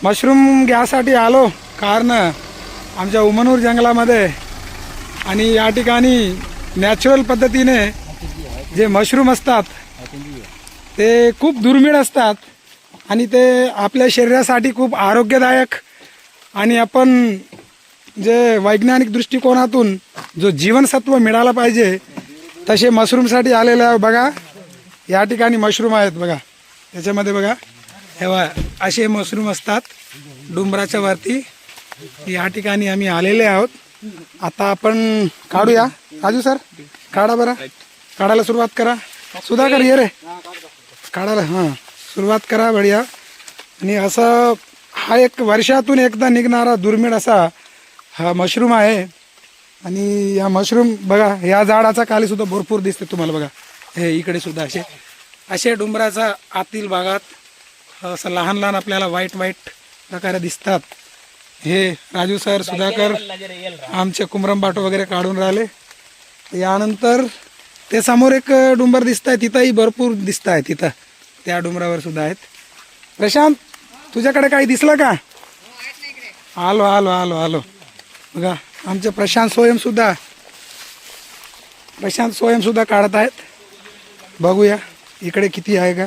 Mushroom घ्यासाठी आलो कारण आमच्या उमनूर जंगलामध्ये आणि या ठिकाणी नॅचरल पद्धतीने जे मशरूम असतात ते खूप दुर्मिळ असतात आणि ते आपल्या शरीरासाठी खूप आरोग्यदायक आणि आपण जे वैज्ञानिक दृष्टिकोनातून जो जीवनसत्व मिळाला पाहिजे तसे मशरूमसाठी आलेले आहे. बघा या ठिकाणी मशरूम आहेत बघा, त्याच्यामध्ये बघा हे असे मशरूम असतात डोंगराच्या वरती. या ठिकाणी आम्ही आलेले आहोत. आता आपण काढूया. राजू सर काढा बरं, काढायला सुरुवात करा. सुधाकर ये रे काढायला, हां सुरुवात करा बढिया. आणि असं हा एक वर्षातून एकदा निघणारा दुर्मिळ असा हा मशरूम आहे. आणि या मशरूम बघा या झाडाचा खाली सुद्धा भरपूर दिसते तुम्हाला बघा. हे इकडे सुद्धा असे असे डोंगराचा आतील भागात असं लहान लहान आपल्याला वाईट प्रकारे दिसतात. हे राजू सर सुधाकर आमचे कुमरम बाटो वगैरे काढून राहिले. यानंतर ते समोर एक डोंगर दिसत आहे, तिथंही भरपूर दिसत आहे. तिथं त्या डोंगरावर सुद्धा आहेत. प्रशांत तुझ्याकडे काही दिसलं का? आलो आलो आलो आलो बघा. आमचे प्रशांत सोयम सुद्धा काढत आहेत. बघूया इकडे किती आहे का.